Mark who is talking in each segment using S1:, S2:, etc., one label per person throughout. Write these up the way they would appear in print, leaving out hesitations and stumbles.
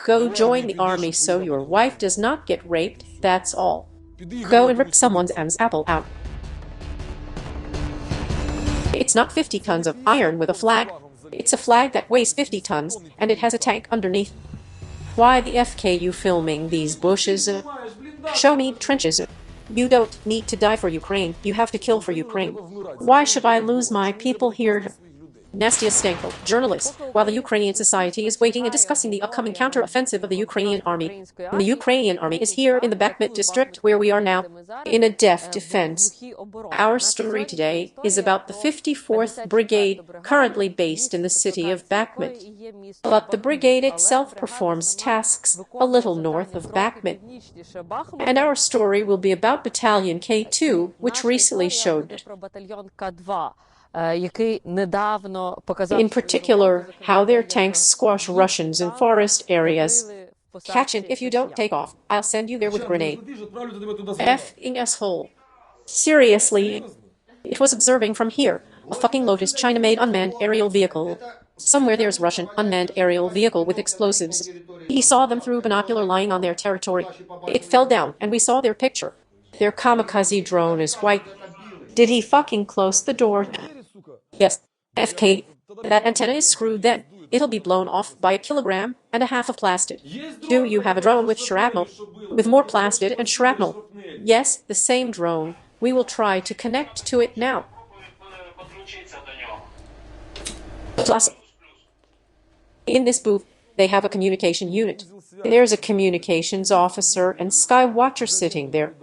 S1: Go join the army so your wife does not get raped, that's all. Go and rip someone's apple out. It's not 50 tons of iron with a flag. It's a flag that weighs 50 tons, and it has a tank underneath. Why the FK you filming these bushes? Show me trenches. You don't need to die for Ukraine, you have to kill for Ukraine. Why should I lose my people here? Nastya Stanko, journalist, while the Ukrainian society is waiting and discussing the upcoming counter-offensive of the Ukrainian army. The Ukrainian army is here in the Bakhmut district where we are now, in a deft defense. Our story today is about the 54th Brigade, currently based in the city of Bakhmut. But the brigade itself performs tasks a little north of Bakhmut. And our story will be about Battalion K2, which recently showed in particular, how their tanks squash Russians in forest areas. Catch it if you don't take off. I'll send you there with a grenade. F-ing asshole. Seriously. It was observing from here. A fucking Lotus China-made unmanned aerial vehicle. Somewhere there's Russian unmanned aerial vehicle with explosives. He saw them through binocular lying on their territory. It fell down, and we saw their picture. Their kamikaze drone is white. Did he fucking close the door? Yes, FK. That antenna is screwed then. It'll be blown off by 1.5 kilograms of plastic. Do you have a drone with shrapnel? With more plastic and shrapnel? Yes, the same drone. We will try to connect to it now. Plus, in this booth, they have a communication unit. There's a communications officer and sky watcher sitting there.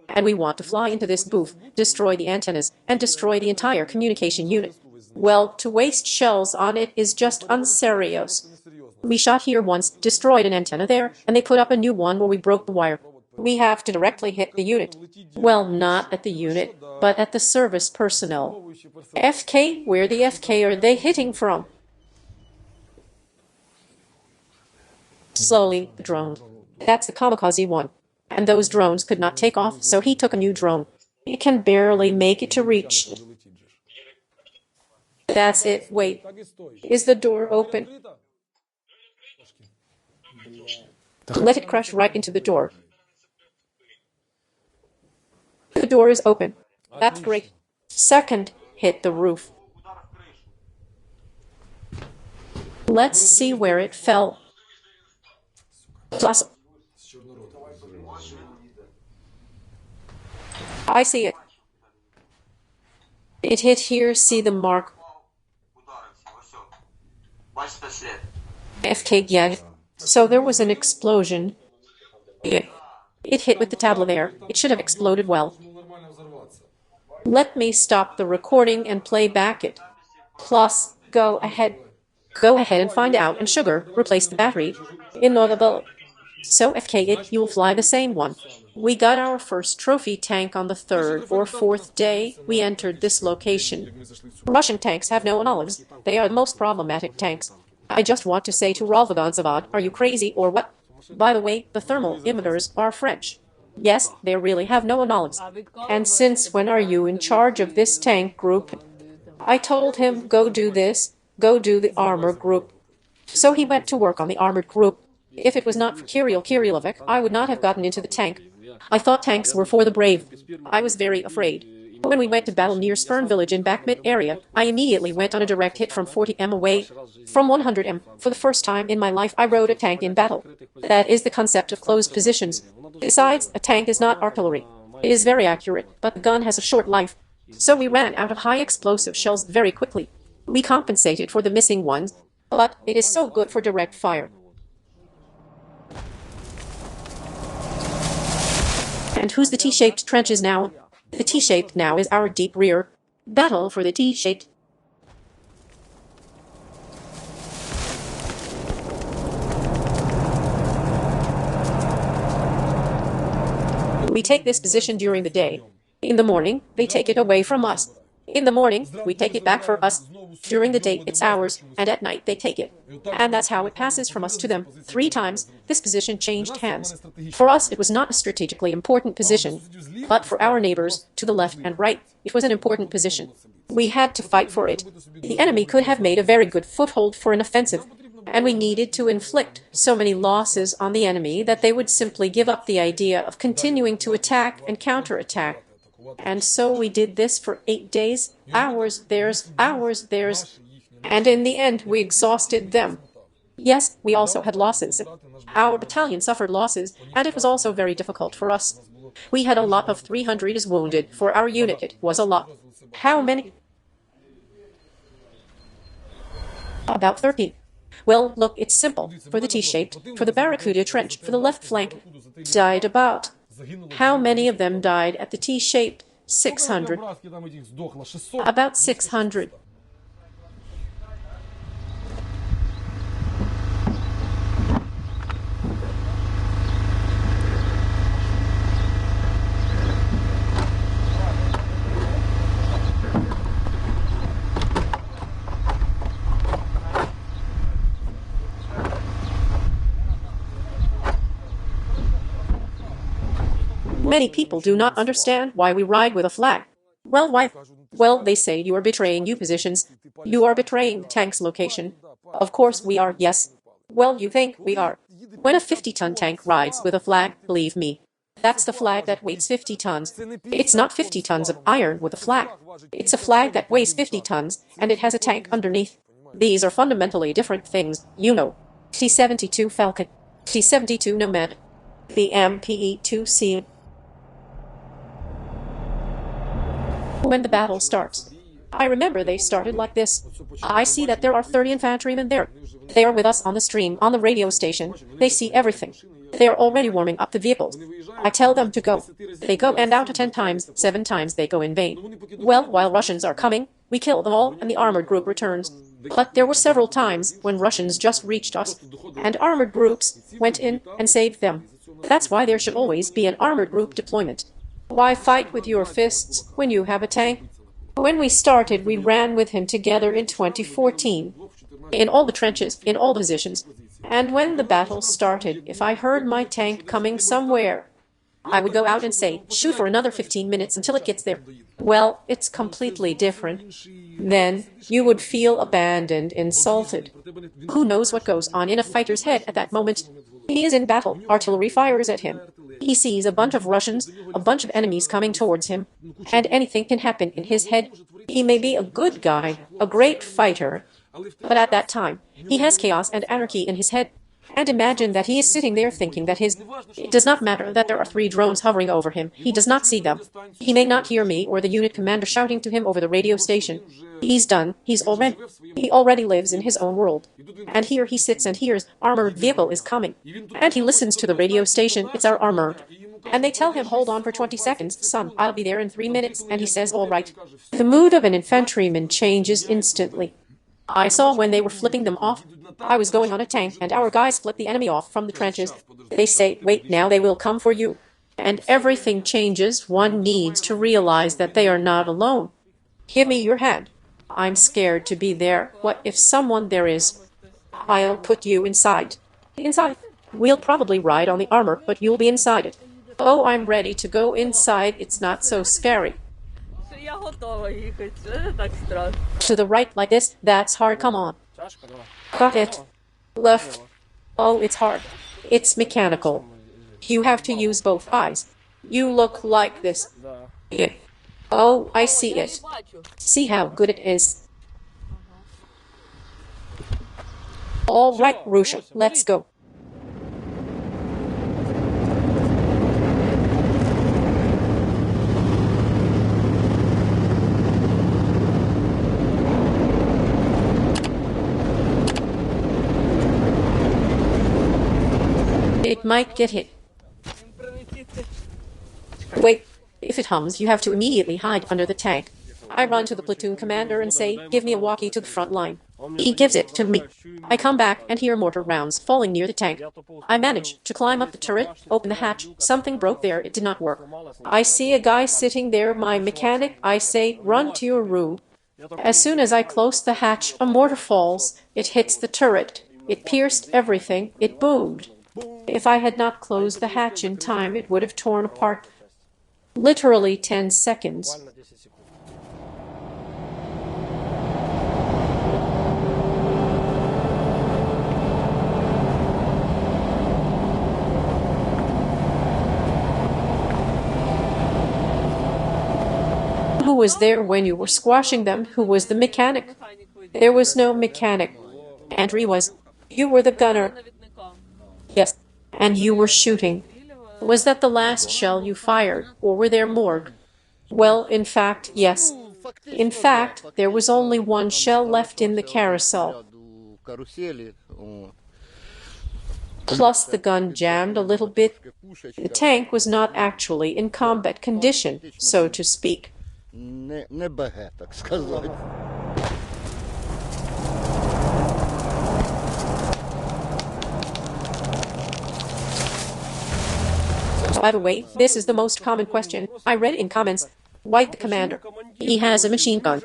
S1: And we want to fly into this booth, destroy the antennas, and destroy the entire communication unit. Well, to waste shells on it is just unserious. We shot here once, destroyed an antenna there, and they put up a new one where we broke the wire. We have to directly hit the unit. Well, not at the unit, but at the service personnel. FK? Where the FK are they hitting from? Slowly, the drone. That's the kamikaze one. And those drones could not take off, so he took a new drone. It can barely make it to reach. That's it. Wait. Is the door open? Let it crash right into the door. The door is open. That's great. Second, hit the roof. Let's see where it fell. Plus, I see it. It hit here, see the mark. FK, yeah. So there was an explosion. It hit with the tabla there. It should have exploded well. Let me stop the recording and play back it. Plus, go ahead. Go ahead and find out and sugar, replace the battery. Inaudible. So FK it, you'll fly the same one. We got our first trophy tank on the 3rd or 4th day we entered this location. Russian tanks have no knowledge. They are the most problematic tanks. I just want to say to Ralvagonzavad, are you crazy or what? By the way, the thermal emitters are French. Yes, they really have no knowledge. And since when are you in charge of this tank group? I told him, go do this, go do the armor group. So he went to work on the armored group. If it was not for Kyrylo Veres, I would not have gotten into the tank. I thought tanks were for the brave. I was very afraid. When we went to battle near Spern village in Bakhmut area, I immediately went on a direct hit from 40 m away. From 100 m. For the first time in my life I rode a tank in battle. That is the concept of closed positions. Besides, a tank is not artillery. It is very accurate, but the gun has a short life. So we ran out of high explosive shells very quickly. We compensated for the missing ones, but it is so good for direct fire. And who's the T-shaped trenches now? The T-shaped now is our deep rear. Battle for the T-shaped. We take this position during the day. In the morning, they take it away from us. In the morning, we take it back for us. During the day, it's ours, and at night, they take it. And that's how it passes from us to them. 3 times, this position changed hands. For us, it was not a strategically important position, but for our neighbors, to the left and right, it was an important position. We had to fight for it. The enemy could have made a very good foothold for an offensive. and we needed to inflict so many losses on the enemy that they would simply give up the idea of continuing to attack and counterattack. And so we did this for 8 days, ours, theirs, and in the end we exhausted them. Yes, we also had losses. Our battalion suffered losses, and it was also very difficult for us. We had a lot of 300 wounded. For our unit it was a lot. How many? About 13. Well, look, it's simple. For the T-shaped, for the Barracuda trench, for the left flank, died about. How many of them died at the T-shaped? 600. About 600. Many people do not understand why we ride with a flag. Well, why? Well, they say you are betraying U positions. You are betraying the tank's location. Of course we are, yes. Well, you think we are. When a 50-ton tank rides with a flag, believe me, that's the flag that weighs 50 tons. It's not 50 tons of iron with a flag. It's a flag that weighs 50 tons, and it has a tank underneath. These are fundamentally different things, you know. T-72 Falcon, T-72 Nomad, the MPE-2C. When the battle starts, I remember they started like this. I see that there are 30 infantrymen there. They are with us on the stream, on the radio station. They see everything. They are already warming up the vehicles. I tell them to go. They go, and out of 10 times, 7 times they go in vain. Well, while Russians are coming, we kill them all, and the armored group returns. But there were several times when Russians just reached us, and armored groups went in and saved them. That's why there should always be an armored group deployment. Why fight with your fists when you have a tank? When we started, we ran with him together in 2014. In all the trenches, in all positions. And when the battle started, if I heard my tank coming somewhere, I would go out and say, shoot for another 15 minutes until it gets there. Well, it's completely different. Then you would feel abandoned, insulted. Who knows what goes on in a fighter's head at that moment? He is in battle. Artillery fires at him. He sees a bunch of Russians, a bunch of enemies coming towards him, and anything can happen in his head. He may be a good guy, a great fighter, but at that time, he has chaos and anarchy in his head. And imagine that he is sitting there thinking that it does not matter that there are 3 drones hovering over him. He does not see them. He may not hear me or the unit commander shouting to him over the radio station. He's done. He already lives in his own world. And here he sits and hears, armored vehicle is coming. And he listens to the radio station, it's our armor. And they tell him, hold on for 20 seconds, son, I'll be there in 3 minutes. And he says, all right. The mood of an infantryman changes instantly. I saw when they were flipping them off. I was going on a tank, and our guys flip the enemy off from the trenches. They say, wait, now they will come for you. And everything changes. One needs to realize that they are not alone. Give me your hand. I'm scared to be there. What if someone there is? I'll put you inside. Inside? We'll probably ride on the armor, but you'll be inside it. Oh, I'm ready to go inside. It's not so scary. To the right like this, that's hard, come on. Got it. Left. Oh, it's hard. It's mechanical. You have to use both eyes. You look like this. Yeah. Oh, I see it. See how good it is. All right, Russia, let's go. It might get hit. Wait, if it hums, you have to immediately hide under the tank. I run to the platoon commander and say, give me a walkie to the front line. He gives it to me. I come back and hear mortar rounds falling near the tank. I manage to climb up the turret, open the hatch. Something broke there, it did not work. I see a guy sitting there, my mechanic. I say, run to your room. As soon as I close the hatch, a mortar falls. It hits the turret. It pierced everything. It boomed. If I had not closed the hatch in time, it would have torn apart. Literally 10 seconds. was there when you were squashing them? Who was the mechanic? There was no mechanic. Andrew was. You were the gunner. Yes. And you were shooting. Was that the last shell you fired, or were there more? Well, in fact, yes. In fact, there was only one shell left in the carousel. Plus the gun jammed a little bit. The tank was not actually in combat condition, so to speak. By the way, this is the most common question I read in comments. Why the commander? He has a machine gun.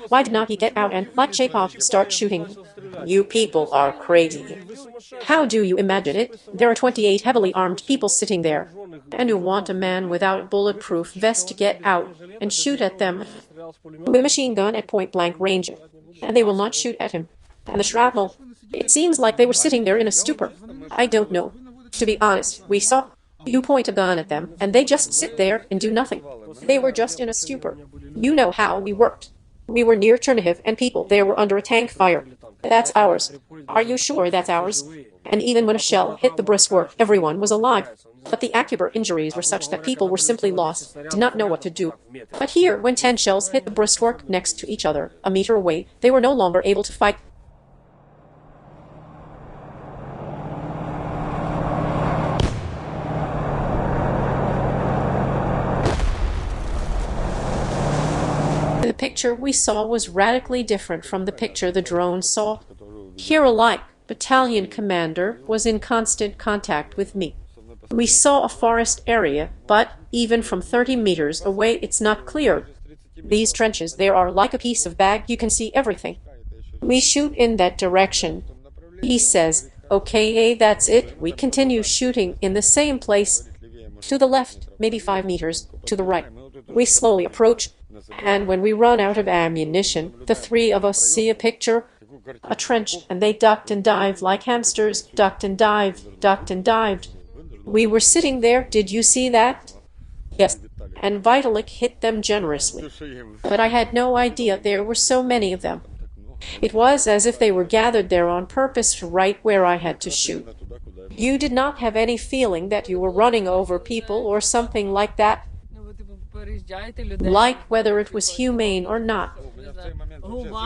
S1: Why did not he get out and, like Chekhov, start shooting? You people are crazy. How do you imagine it? There are 28 heavily armed people sitting there, and you want a man without bulletproof vest to get out and shoot at them with a machine gun at point-blank range, and they will not shoot at him. And the shrapnel, it seems like they were sitting there in a stupor. I don't know. To be honest, we saw you point a gun at them, and they just sit there and do nothing. They were just in a stupor. You know how we worked. We were near Chernihiv, and people there were under a tank fire. That's ours. Are you sure that's ours? And even when a shell hit the breastwork, everyone was alive. But the ocular injuries were such that people were simply lost, did not know what to do. But here, when 10 shells hit the breastwork next to each other, a meter away, they were no longer able to fight. The picture we saw was radically different from the picture the drone saw. Kyrylo, battalion commander, was in constant contact with me. We saw a forest area, but even from 30 meters away it's not clear. These trenches there are like a piece of bag, you can see everything. We shoot in that direction. He says, okay, that's it. We continue shooting in the same place. To the left, maybe 5 meters, to the right. We slowly approach. And when we run out of ammunition, the three of us see a picture, a trench, and they ducked and dived like hamsters, ducked and dived, ducked and dived. We were sitting there, did you see that? Yes, and Vitalik hit them generously. But I had no idea there were so many of them. It was as if they were gathered there on purpose right where I had to shoot. You did not have any feeling that you were running over people or something like that? Like whether it was humane or not.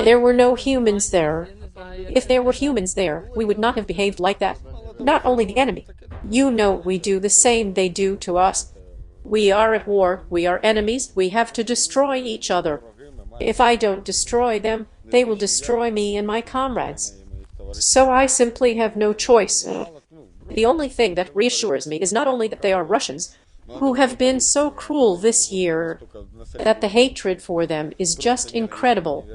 S1: There were no humans there. If there were humans there, we would not have behaved like that. Not only the enemy. You know we do the same they do to us. We are at war, we are enemies, we have to destroy each other. If I don't destroy them, they will destroy me and my comrades. So I simply have no choice. The only thing that reassures me is not only that they are Russians, who have been so cruel this year, that the hatred for them is just incredible.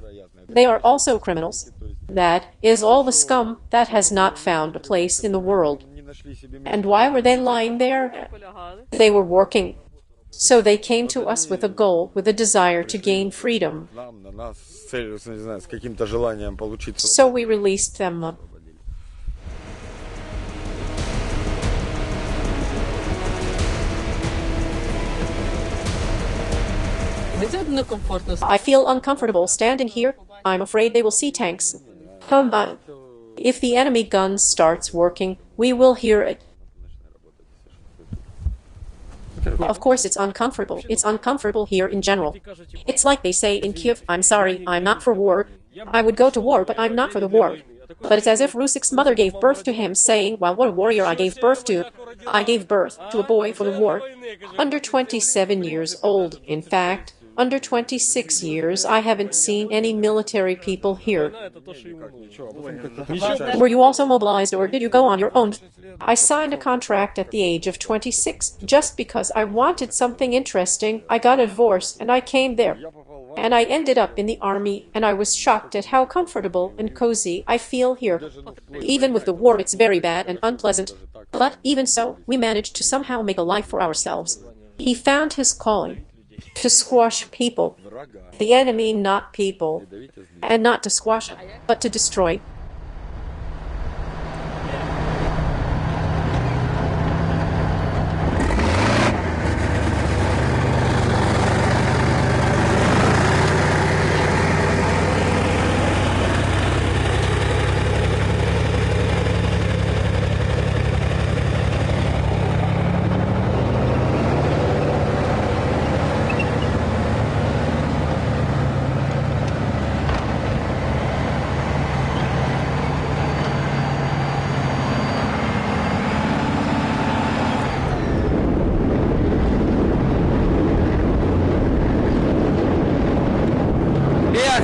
S1: They are also criminals. That is all the scum that has not found a place in the world. And why were they lying there? They were working. So they came to us with a goal, with a desire to gain freedom. So we released them. I feel uncomfortable standing here. I'm afraid they will see tanks. Come on. If the enemy gun starts working, we will hear it. Of course it's uncomfortable. It's uncomfortable here in general. It's like they say in Kiev, I'm sorry, I'm not for war. I would go to war, but I'm not for the war. But it's as if Rusik's mother gave birth to him, saying, well, what a warrior I gave birth to. I gave birth to a boy for the war. Under 27 years old, in fact. Under 26 years, I haven't seen any military people here. Were you also mobilized, or did you go on your own? I signed a contract at the age of 26, just because I wanted something interesting. I got a divorce, and I came there. And I ended up in the army, and I was shocked at how comfortable and cozy I feel here. Even with the war, it's very bad and unpleasant. But even so, we managed to somehow make a life for ourselves. He found his calling. To squash people. The enemy, not people. And not to squash, but to destroy.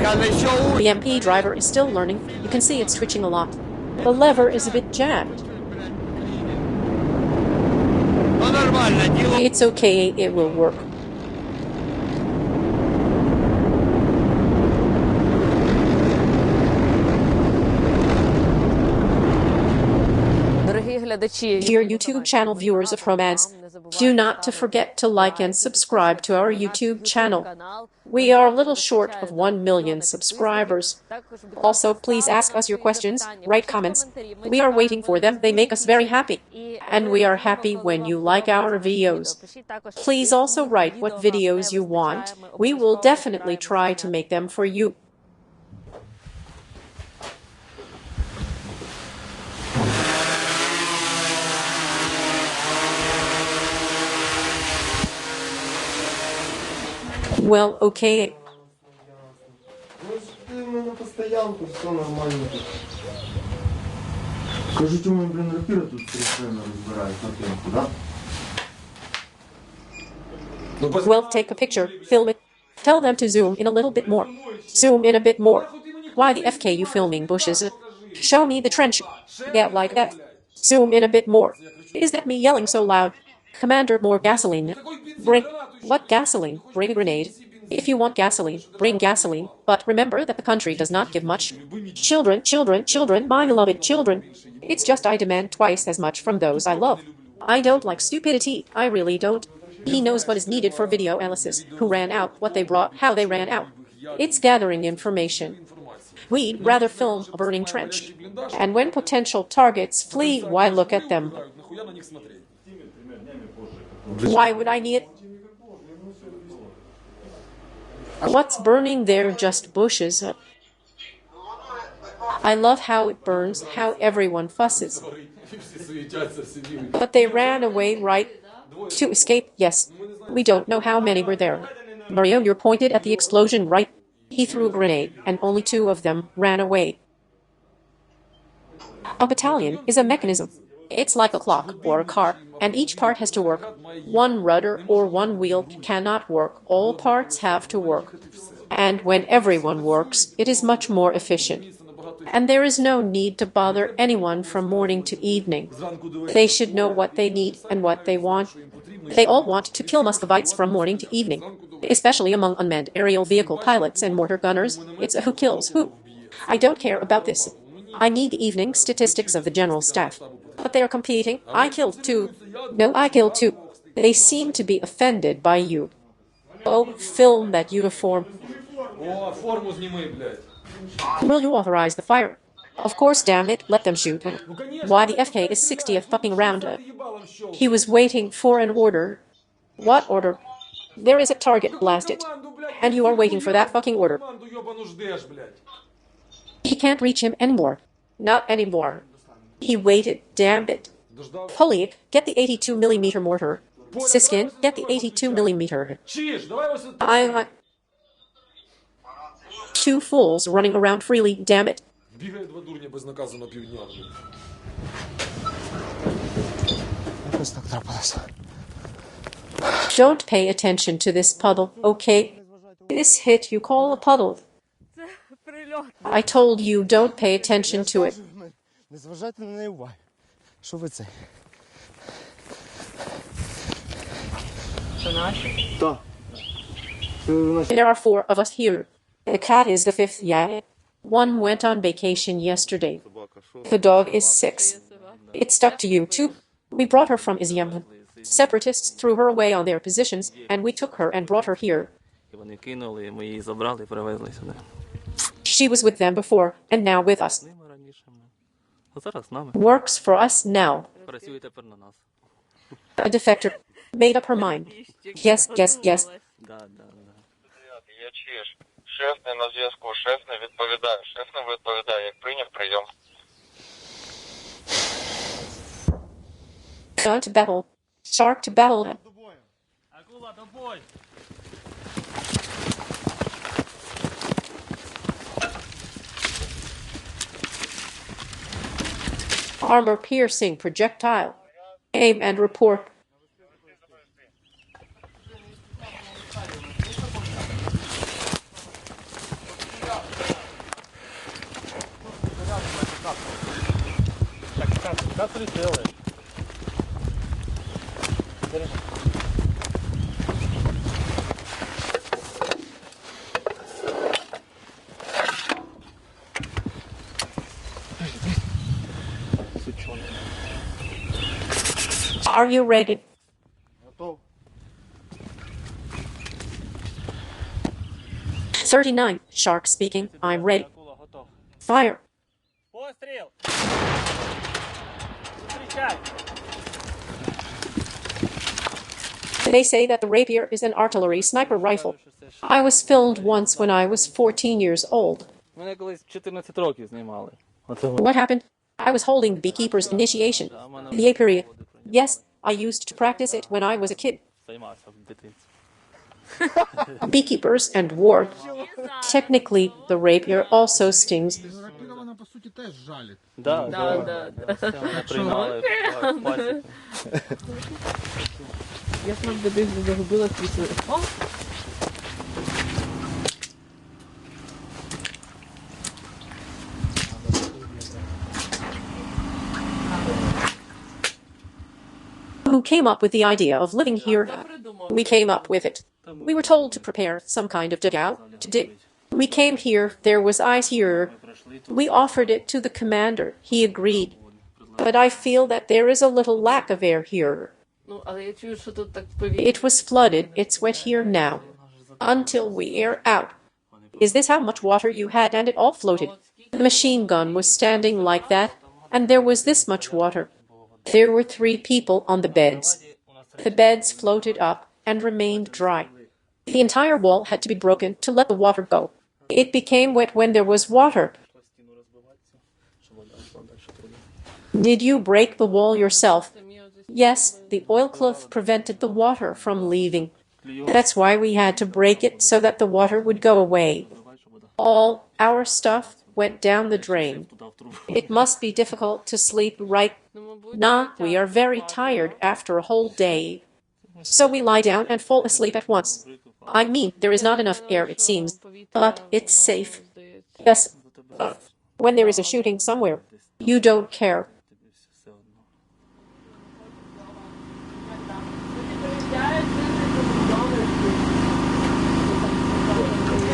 S1: The MP driver is still learning. You can see it's twitching a lot. The lever is a bit jammed. It's okay, it will work. Dear YouTube channel viewers of Romance, do not to forget to like and subscribe to our YouTube channel. We are a little short of 1 million subscribers. Also, please ask us your questions, write comments. We are waiting for them, they make us very happy. And we are happy when you like our videos. Please also write what videos you want. We will definitely try to make them for you. Well, okay. Well, take a picture, film it. Tell them to zoom in a little bit more. Zoom in a bit more. Why the FK you filming bushes? Show me the trench. Yeah, like that. Zoom in a bit more. Is that me yelling so loud? Commander, more gasoline. Bring... What gasoline? Bring a grenade. If you want gasoline, bring gasoline, but remember that the country does not give much. Children, children, children, my beloved children. It's just I demand twice as much from those I love. I don't like stupidity, I really don't. He knows what is needed for video analysis, who ran out, what they brought, how they ran out. It's gathering information. We'd rather film a burning trench. And when potential targets flee, why look at them? Why would I need it? What's burning there? Just bushes. I love how it burns, how everyone fusses. But they ran away, right? To escape, yes. We don't know how many were there. Mario, you're pointed at the explosion, right? He threw a grenade, and only 2 of them ran away. A battalion is a mechanism. It's like a clock or a car, and each part has to work. One rudder or one wheel cannot work. All parts have to work. And when everyone works, it is much more efficient. And there is no need to bother anyone from morning to evening. They should know what they need and what they want. They all want to kill Muscovites from morning to evening, especially among unmanned aerial vehicle pilots and mortar gunners. It's a who kills who. I don't care about this. I need the evening statistics of the general staff. But they are competing. I killed 2. No, I killed 2. They seem to be offended by you. Oh, film that uniform. Will you authorize the fire? Of course, damn it, let them shoot. Why the FK is 60th fucking round? He was waiting for an order. What order? There is a target, blast it. And you are waiting for that fucking order. He can't reach him anymore. Not anymore. He waited, damn it. Polly, get the 82mm mortar. Siskin, get the 82mm. I want 2 fools running around freely, damn it. Don't pay attention to this puddle, okay? This hit you call a puddle. I told you don't pay attention to it. There are 4 of us here. The cat is the 5th, yeah. 1 went on vacation yesterday. The dog is 6. It stuck to you too. We brought her from Izium. Separatists threw her away on their positions, and we took her and brought her here. She was with them before, and now with us. Works for us now. A defector made up her mind. Yes, yes, yes.
S2: Шеф не на зв'язку, шеф не відповідає, як прийняв прийом.
S1: Shark to battle. Shark to battle.
S3: Акула, до бой!
S1: Armor-piercing projectile. Aim and report.
S3: Как ты делаешь?
S1: Are you ready?
S3: Готов.
S1: 39. Shark speaking. I'm ready.
S3: Акула, готов.
S1: Fire.
S3: Постріл! Встречай!
S1: They say that the rapier is an artillery sniper rifle. I was filmed once when I was 14 years old.
S3: Мене колись 14 років знімали.
S1: What happened? I was holding the beekeeper's initiation. The apiary. Yes, I used to practice it when I was a kid.
S3: Займався в дитинстві.
S1: Beekeepers and war. Technically, the rapier also stings.
S4: Рапіра вона по суті теж жалить.
S3: Да. Це мене приймали в пасіку.
S5: Я ж нам десь загубила свій. О!
S1: Who came up with the idea of living here? We came up with it. We were told to prepare some kind of dugout to dig. We came here, there was ice here. We offered it to the commander. He agreed. But I feel that there is a little lack of air here.
S5: Ну, але я чую, що тут так повітря.
S1: It was flooded. It's wet here now. Until we air out. Is this how much water you had and it all floated? The machine gun was standing like that, and there was this much water. There were 3 people on the beds. The beds floated up and remained dry. The entire wall had to be broken to let the water go. It became wet when there was water. Did you break the wall yourself? Yes, the oilcloth prevented the water from leaving. That's why we had to break it so that the water would go away. All our stuff went down the drain. It must be difficult to sleep right now. We are very tired after a whole day. So we lie down and fall asleep at once. I mean, there is not enough air, it seems, but it's safe. Yes, when there is a shooting somewhere, you don't care.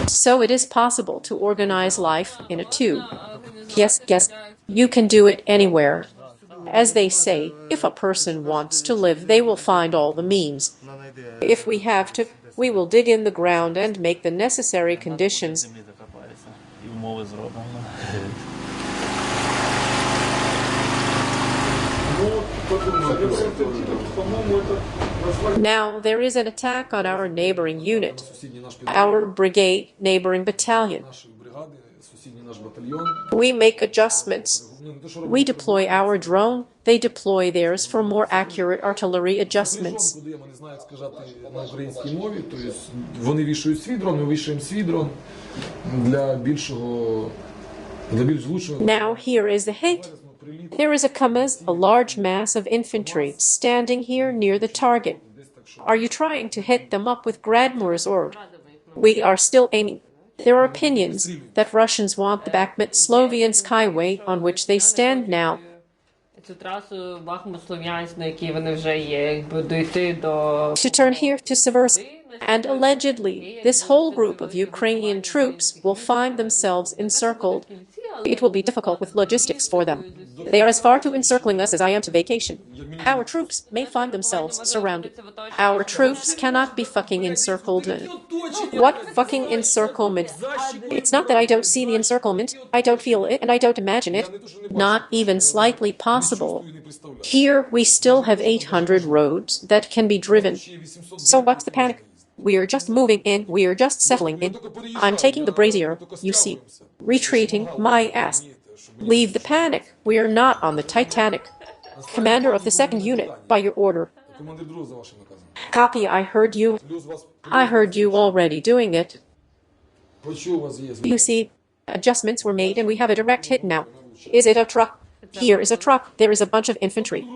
S1: So it is possible to organize life in a tube. Yes, you can do it anywhere. As they say, if a person wants to live, they will find all the means. If we have to, we will dig in the ground and make the necessary conditions.
S3: І умови зробимо.
S1: Now there is an attack on our neighboring unit, our brigade neighboring battalion. We make adjustments. We deploy our drone, they deploy theirs for more accurate artillery adjustments.
S6: Вони знають сказати на українській мові, тобто вони вішають свій дрон, ми вішаємо свій дрон для більш влучного.
S1: Now here is the hit. There is a Kamaz, a large mass of infantry, standing here near the target. Are you trying to hit them up with Gradmor's or? We are still aiming. There are opinions that Russians want the Bakhmut Sloviansk highway on which they stand now.
S5: Цю трасу Бахмут-Слов'янськ, на якій вони вже є, якби дойти до...
S1: To turn here to Seversk. And allegedly, this whole group of Ukrainian troops will find themselves encircled. It will be difficult with logistics for them. They are as far to encircling us as I am to vacation. Our troops may find themselves surrounded. Our troops cannot be fucking encircled. What fucking encirclement? It's not that I don't see the encirclement, I don't feel it, and I don't imagine it. Not even slightly possible. Here we still have 800 roads that can be driven. So what's the panic? We are just moving in, we are just settling in. I'm taking the brazier, you see. Retreating my ass. Leave the panic. We are not on the Titanic. Commander of the 2nd unit, by your order. Copy, I heard you. I heard you already doing it. You see, adjustments were made and we have a direct hit now. Is it a truck? Here is a truck. There is a bunch of infantry.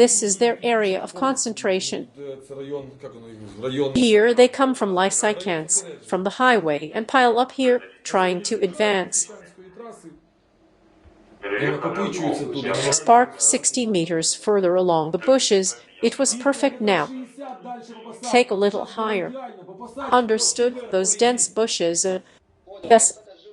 S1: This is their area of concentration. Here they come from Lysychansk, from the highway, and pile up here, trying to advance.
S6: І накопичується тут.
S1: Spark 60 meters further along the bushes. It was perfect now. Take a little higher. Understood, those dense bushes. Yes,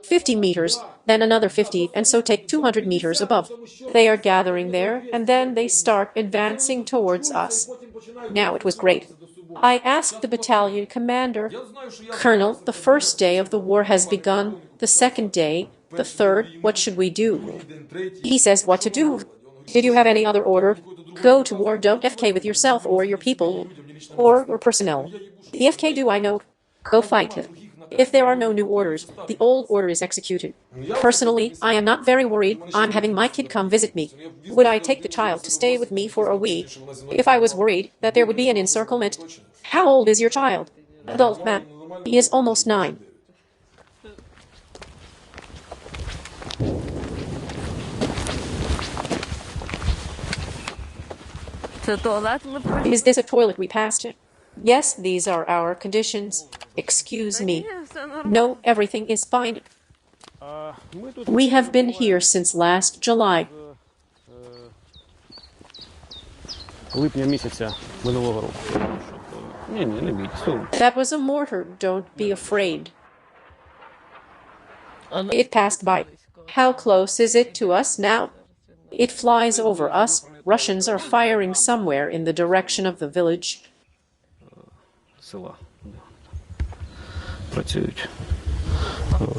S1: 50 meters, then another 50, and so take 200 meters above. They are gathering there, and then they start advancing towards us. Now it was great. I asked the battalion commander, Colonel, the first day of the war has begun, the second day, the third, what should we do? He says, what to do? Did you have any other order? Go to war, don't FK with yourself or your people or your personnel. The FK do I know? Go fight. If there are no new orders, the old order is executed. Personally, I am not very worried. I'm having my kid come visit me. Would I take the child to stay with me for a week if I was worried that there would be an encirclement? How old is your child? Adult man. He is almost 9. Is this a toilet we passed? Yes, these are our conditions. Excuse me. No, everything is fine. We have been here since last July.
S7: Липня місяця минулого року. Ні, не бійтесь.
S1: That was a mortar. Don't be afraid. It passed by. How close is it to us now? It flies over us. Russians are firing somewhere in the direction of the village.
S7: Села. Працюють.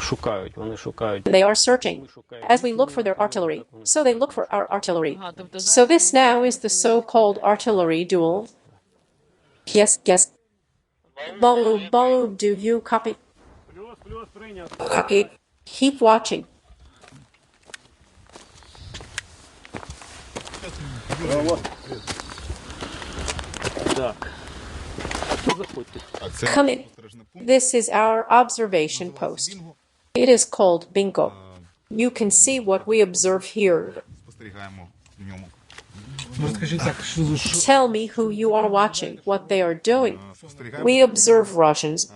S7: Шукають, вони шукають.
S1: They are searching as we look for their artillery. So they look for our artillery. So this now is the so-called artillery duel. Yes, yes. Bolu, do you copy? Copy. Keep watching.
S7: Так. Заходьте.
S1: Come in. This is our observation post. It is called Bingo. You can see what we observe here. Tell me who you are watching, what they are doing. We observe Russians.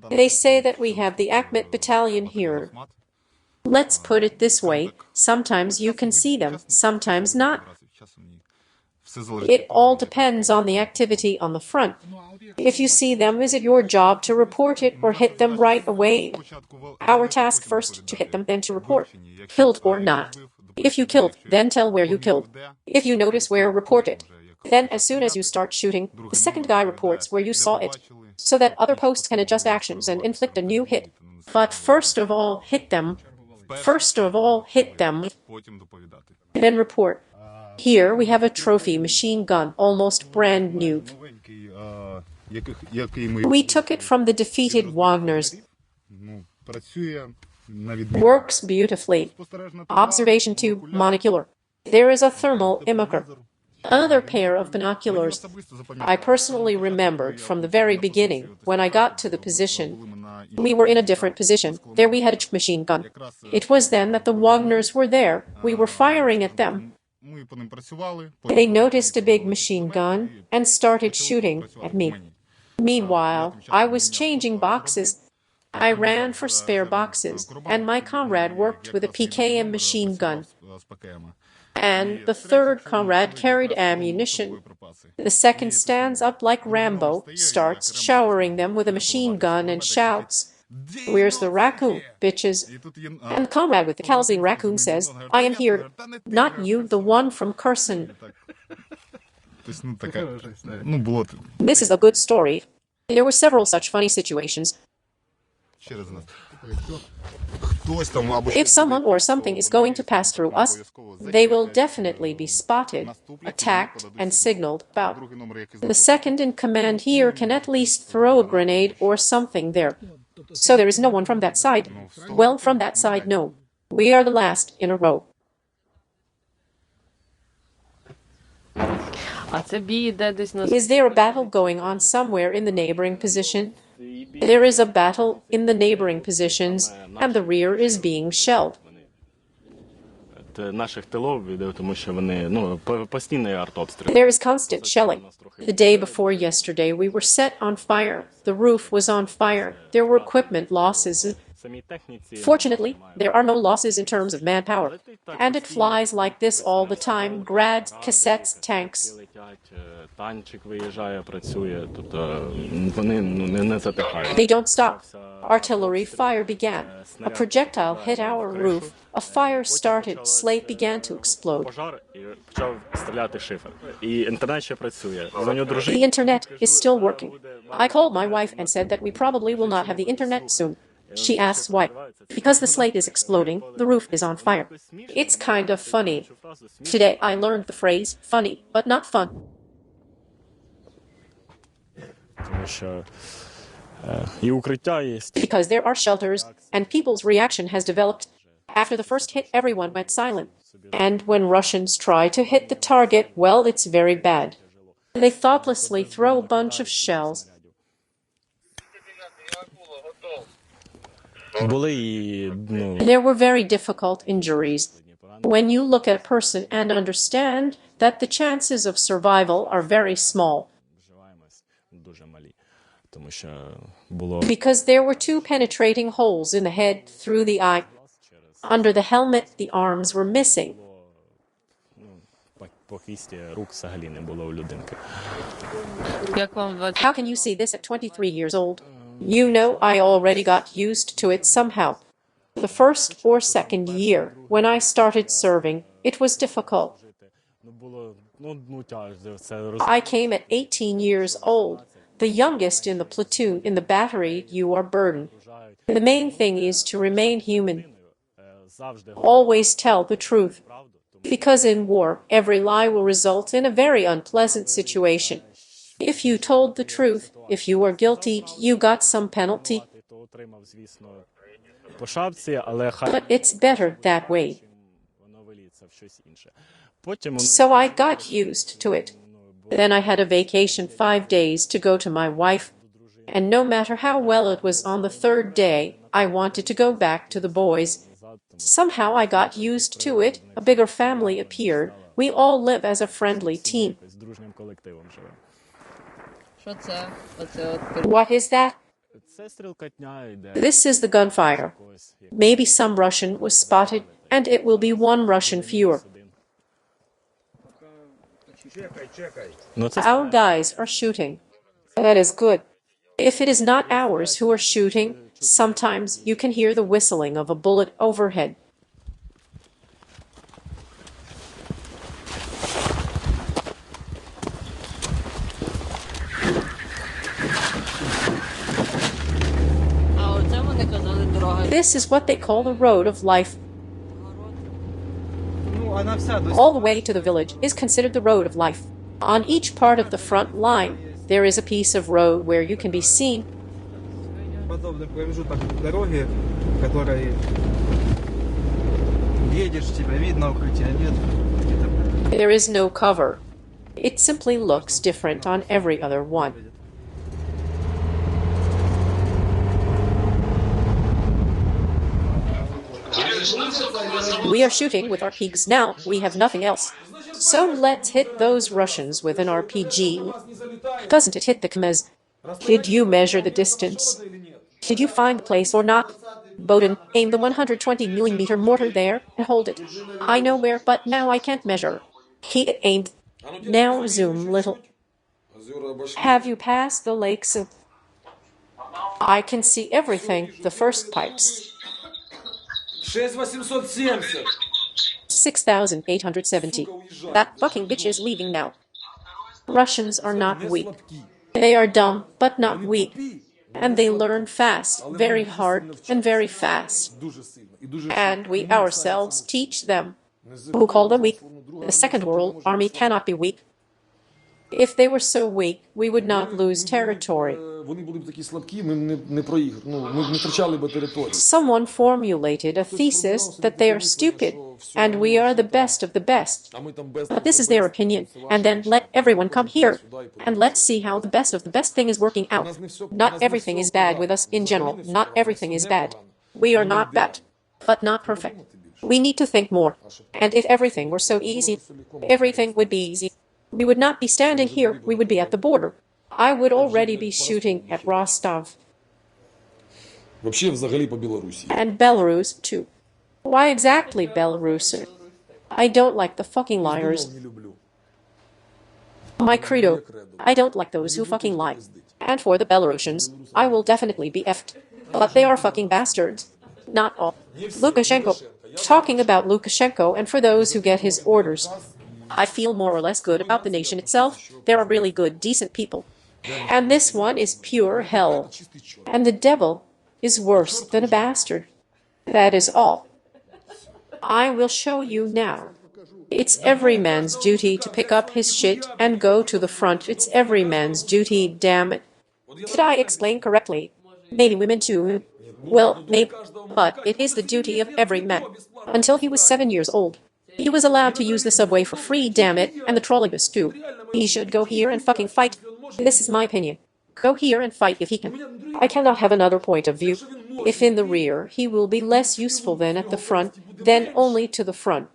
S1: They say that we have the Bakhmut Battalion here. Let's put it this way. Sometimes you can see them, sometimes not. It all depends on the activity on the front. If you see them, is it your job to report it or hit them right away? Our task first to hit them, then to report. Killed or not. If you killed, then tell where you killed. If you notice where, report it. Then as soon as you start shooting, the second guy reports where you saw it, so that other posts can adjust actions and inflict a new hit. But first of all, hit them. First of all, hit them. Then report. Here we have a trophy machine gun, almost brand new. We took it from the defeated Wagners. Works beautifully. Observation tube, monocular. There is a thermal imager. Another pair of binoculars. I personally remembered from the very beginning, when I got to the position, we were in a different position. There we had a machine gun. It was then that the Wagners were there. We were firing at them. They noticed a big machine gun and started shooting at me. Meanwhile, I was changing boxes. I ran for spare boxes, and my comrade worked with a PKM machine gun. And the third comrade carried ammunition. The second stands up like Rambo, starts showering them with a machine gun and shouts, "Where's the raccoon, bitches?" And the comrade with the Kalzing raccoon says, "I am here. Not you, the one from Kherson." This is a good story. There were several such funny situations. If someone or something is going to pass through us, they will definitely be spotted, attacked, and signaled about. The second in command here can at least throw a grenade or something there. So there is no one from that side. Well, from that side, no. We are the last in a row. Is there a battle going on somewhere in the neighboring position? There is a battle in the neighboring positions, and the rear is being shelled. There is constant shelling. The day before yesterday, we were set on fire. The roof was on fire. There were equipment losses. Fortunately, there are no losses in terms of manpower, and it flies like this all the time, grads, cassettes, tanks.
S7: Танчик виїжджає, працює, тобто вони не затихають.
S1: They don't stop. Artillery fire began. A projectile hit our roof. A fire started. Slate began to explode.
S7: Пожар і почав стріляти шифер. І інтернет ще працює. Дзвоню
S1: The
S7: дружині.
S1: internet is still working. I called my wife and said that we probably will not have the internet soon. She asks why. Because the slate is exploding, the roof is on fire. It's kind of funny. Today I learned the phrase funny, but not fun.
S7: Тому що і укриття є.
S1: Because there are shelters, and people's reaction has developed. After the first hit, everyone went silent. And when Russians try to hit the target, well, it's very bad. They thoughtlessly throw a bunch of shells.
S7: Були і,
S1: There were very difficult injuries. When you look at a person and understand that the chances of survival are very small,
S7: дуже малі. Тому що було
S1: because there were two penetrating holes in the head through the eye. Under the helmet, the arms were missing.
S7: по кисті рук взагалі не було у людинки.
S5: Як вам 20?
S1: How can you see this at 23 years old? You know, I already got used to it somehow. The first or second year, when I started serving, it was difficult.
S7: Було, це
S1: I came at 18 years old, the youngest in the platoon. In the battery, you are burdened. The main thing is to remain human.
S7: завжди
S1: Always tell the truth. Because in war, every lie will result in a very unpleasant situation. If you told the truth, if you were guilty, you got some penalty.
S7: то отримав, звісно, по шапці, але
S1: But it's better that way.
S7: воно виліться в щось інше. Потім
S1: So I got used to it. Then I had a vacation 5 days to go to my wife. And no matter how well it was on the third day, I wanted to go back to the boys. Somehow I got used to it. A bigger family appeared. We all live as a friendly team.
S7: з дружнім колективом живе.
S5: Що це? Оце от
S1: What is that?
S7: Це стрілкатня йде.
S1: This is the gunfire. Maybe some Russian was spotted, and it will be one Russian fewer.
S7: Ну, це
S1: Our guys are shooting. That is good. If it is not ours who are shooting, sometimes you can hear the whistling of a bullet overhead.
S5: А оце вони казали дорога.
S1: This is what they call the road of life. All the way to the village is considered the road of life. On each part of the front line, there is a piece of road where you can be seen.
S8: Подобный промежуток дороги, в которой едешь, тебя видно, укрытия нет.
S1: There is no cover. It simply looks different on every other one. We are shooting with RPGs now. We have nothing else. So let's hit those Russians with an RPG. Doesn't it hit the Khmers? Did you measure the distance? Did you find the place or not? Bowden, aim the 120mm mortar there and hold it. I know where, but now I can't measure. He aimed. Now zoom little. Have you passed the lakes of... I can see everything, the first pipes.
S6: 6870.
S1: 6,870. That fucking bitch is leaving now. Russians are not weak. They are dumb, but not weak. And they learn fast, very hard, and very fast. And we ourselves teach them. Who call them weak? The Second World Army cannot be weak. If they were so weak, we would not lose territory.
S6: Вони були б такі слабкі, ми не проїхали. Ми не втрачали би територію.
S1: Someone formulated a thesis that they are stupid, and we are the best of the best. But this is their opinion, and then let everyone come here, and let's see how the best of the best thing is working out. Not everything is bad with us in general. Not everything is bad. We are not bad, but not perfect. We need to think more. And if everything were so easy, everything would be easy. We would not be standing here, we would be at the border. I would already be shooting at Rostov.
S6: Вообще, взагалі по Білорусі.
S1: And Belarus, too. Why exactly Belarus? I don't like the fucking liars.
S6: Не люблю.
S1: My credo, I don't like those who fucking lie. And for the Belarusians, I will definitely be effed. But they are fucking bastards. Not all. Lukashenko. Talking about Lukashenko, and for those who get his orders, I feel more or less good about the nation itself. There are really good, decent people. And this one is pure hell. And the devil is worse than a bastard. That is all. I will show you now. It's every man's duty to pick up his shit and go to the front. It's every man's duty, damn it. Did I explain correctly? Maybe women too. Well, maybe, but it is the duty of every man. Until he was 7 years old, he was allowed to use the subway for free, damn it, and the trolleybus too. He should go here and fucking fight. This is my opinion. Go here and fight if he can. I cannot have another point of view. If in the rear, he will be less useful than at the front, then only to the front.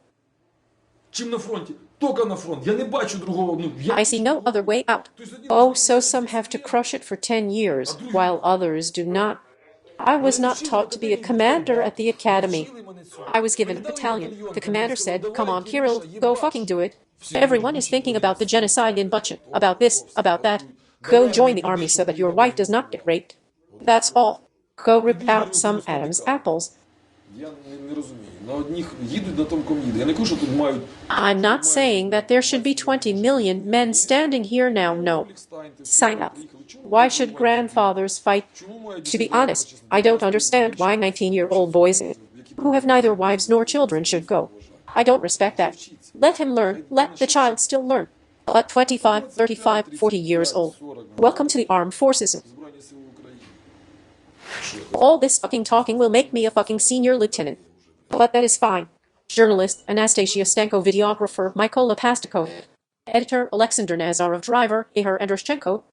S6: Чим на фронті? Тільки на фронт. Я не бачу другого.
S1: I see no other way out. Oh, so some have to crush it for 10 years, while others do not. I was not taught to be a commander at the academy. I was given a battalion. The commander said, come on, Kyrylo, go fucking do it. Everyone is thinking about the genocide in Bakhmut, about this, about that. Go join the army so that your wife does not get raped. That's all. Go rip out some Adam's apples.
S6: Я не розумію. На одних їдуть, на тому їде. Я не кажу, що тут мають...
S1: I'm not saying that there should be 20 million men standing here now, no. Sign up. Why should grandfathers fight? To be honest, I don't understand why 19-year-old boys who have neither wives nor children should go. I don't respect that. Let him learn. Let the child still learn. But 25, 35, 40 years old. Welcome to the armed forces. All this fucking talking will make me a fucking senior lieutenant. But that is fine. Journalist Anastasia Stanko, videographer Mykola Pastikov, editor Alexander Nazarov, driver Ihor Androshenko,